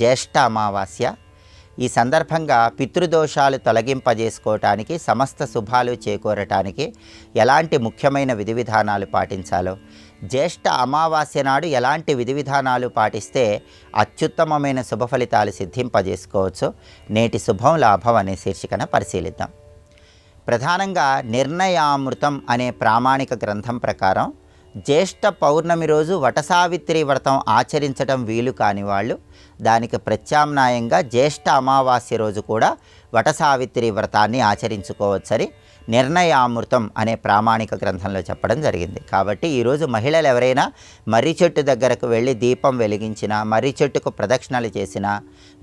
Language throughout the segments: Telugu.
జ్యేష్ఠ అమావాస్య. ఈ సందర్భంగా పితృదోషాలు తొలగింపజేసుకోవటానికి, సమస్త శుభాలు చేకూరటానికి ఎలాంటి ముఖ్యమైన విధి విధానాలు పాటించాలో, జ్యేష్ఠ అమావాస్య నాడు ఎలాంటి విధి విధానాలు పాటిస్తే అత్యుత్తమమైన శుభ ఫలితాలు సిద్ధింపజేసుకోవచ్చు, నేటి శుభం లాభం అనే శీర్షికన పరిశీలిద్దాం. ప్రధానంగా నిర్ణయామృతం అనే ప్రామాణిక గ్రంథం ప్రకారం జ్యేష్ఠ పౌర్ణమి రోజు వటసావిత్రి వ్రతం ఆచరించడం వీలు కాని వాళ్ళు దానికి ప్రత్యామ్నాయంగా జ్యేష్ఠ అమావాస్య రోజు కూడా వటసావిత్రి వ్రతాన్ని ఆచరించుకోవచ్చని నిర్ణయామృతం అనే ప్రామాణిక గ్రంథంలో చెప్పడం జరిగింది. కాబట్టి ఈరోజు మహిళలు ఎవరైనా మర్రి చెట్టు దగ్గరకు వెళ్ళి దీపం వెలిగించినా, మర్రి చెట్టుకు ప్రదక్షిణలు చేసినా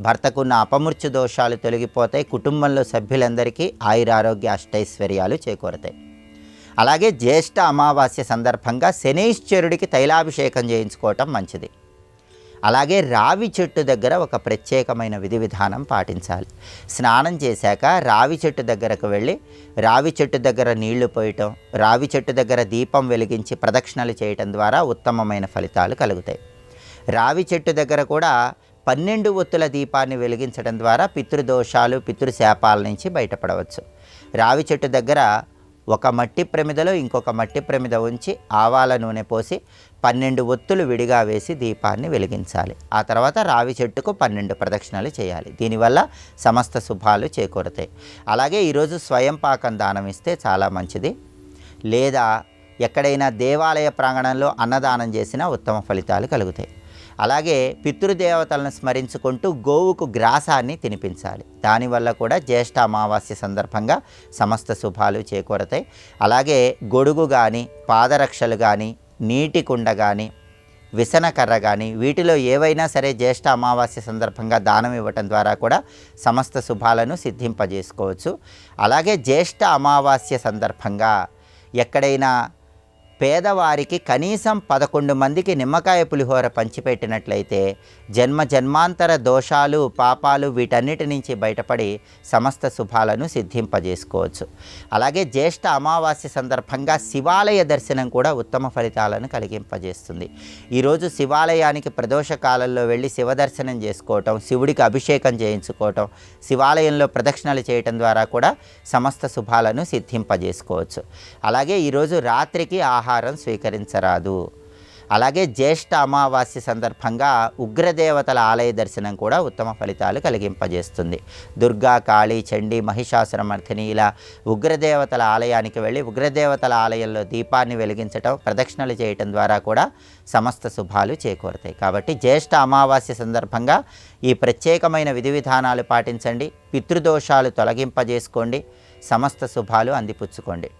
భర్తకున్న అపమృత్యు దోషాలు తొలగిపోతాయి, కుటుంబంలో సభ్యులందరికీ ఆయురారోగ్య అష్టైశ్వర్యాలు చేకూరతాయి. అలాగే జ్యేష్ఠ అమావాస్య సందర్భంగా శనీశ్వరుడికి తైలాభిషేకం చేయించుకోవటం మంచిది. అలాగే రావి చెట్టు దగ్గర ఒక ప్రత్యేకమైన విధి విధానం పాటించాలి. స్నానం చేశాక రావి చెట్టు దగ్గరకు వెళ్ళి రావి చెట్టు దగ్గర నీళ్లు పోయటం, రావి చెట్టు దగ్గర దీపం వెలిగించి ప్రదక్షిణలు చేయటం ద్వారా ఉత్తమమైన ఫలితాలు కలుగుతాయి. రావి చెట్టు దగ్గర కూడా 12 ఒత్తుల దీపాన్ని వెలిగించడం ద్వారా పితృదోషాలు, పితృశాపాల నుంచి బయటపడవచ్చు. రావి చెట్టు దగ్గర ఒక మట్టి ప్రమిదలో ఇంకొక మట్టి ప్రమిద ఉంచి ఆవాల నూనె పోసి 12 ఒత్తులు విడిగా వేసి దీపాన్ని వెలిగించాలి. ఆ తర్వాత రావి చెట్టుకు 12 ప్రదక్షిణలు చేయాలి. దీనివల్ల సమస్త శుభాలు చేకూరుతాయి. అలాగే ఈరోజు స్వయం పాకం దానం ఇస్తే చాలా మంచిది. లేదా ఎక్కడైనా దేవాలయ ప్రాంగణంలో అన్నదానం చేసినా ఉత్తమ ఫలితాలు కలుగుతాయి. అలాగే పితృదేవతలను స్మరించుకుంటూ గోవుకు గ్రాసాన్ని తినిపించాలి. దానివల్ల కూడా జ్యేష్ఠ అమావాస్య సందర్భంగా సమస్త శుభాలు చేకూరతాయి. అలాగే గొడుగు కానీ, పాదరక్షలు కానీ, నీటి కుండ కానీ, విసనకర్ర కానీ, వీటిలో ఏవైనా సరే జ్యేష్ఠ అమావాస్య సందర్భంగా దానం ఇవ్వటం ద్వారా కూడా సమస్త శుభాలను సిద్ధింపజేసుకోవచ్చు. అలాగే జ్యేష్ఠ అమావాస్య సందర్భంగా ఎక్కడైనా పేదవారికి కనీసం 11 మందికి నిమ్మకాయ పులిహోర పంచిపెట్టినట్లయితే జన్మాంతర దోషాలు, పాపాలు వీటన్నిటి నుంచి బయటపడి సమస్త శుభాలను సిద్ధింపజేసుకోవచ్చు. అలాగే జ్యేష్ఠ అమావాస్య సందర్భంగా శివాలయ దర్శనం కూడా ఉత్తమ ఫలితాలను కలిగింపజేస్తుంది. ఈరోజు శివాలయానికి ప్రదోష కాలంలో వెళ్ళి శివ దర్శనం చేసుకోవటం, శివుడికి అభిషేకం చేయించుకోవటం, శివాలయంలో ప్రదక్షిణలు చేయటం ద్వారా కూడా సమస్త శుభాలను సిద్ధింపజేసుకోవచ్చు. అలాగే ఈరోజు రాత్రికి ఆహారం స్వీకరించరాదు. అలాగే జ్యేష్ఠ అమావాస్య సందర్భంగా ఉగ్రదేవతల ఆలయ దర్శనం కూడా ఉత్తమ ఫలితాలు కలిగింపజేస్తుంది. దుర్గా, కాళీ, చండీ, మహిషాసురమర్ధిని ఇలా ఉగ్రదేవతల ఆలయానికి వెళ్ళి ఉగ్రదేవతల ఆలయంలో దీపాన్ని వెలిగించటం, ప్రదక్షిణలు చేయటం ద్వారా కూడా సమస్త శుభాలు చేకూరుతాయి. కాబట్టి జ్యేష్ఠ అమావాస్య సందర్భంగా ఈ ప్రత్యేకమైన విధి విధానాలు పాటించండి. పితృదోషాలు తొలగింపజేసుకోండి, సమస్త శుభాలు అందిపుచ్చుకోండి.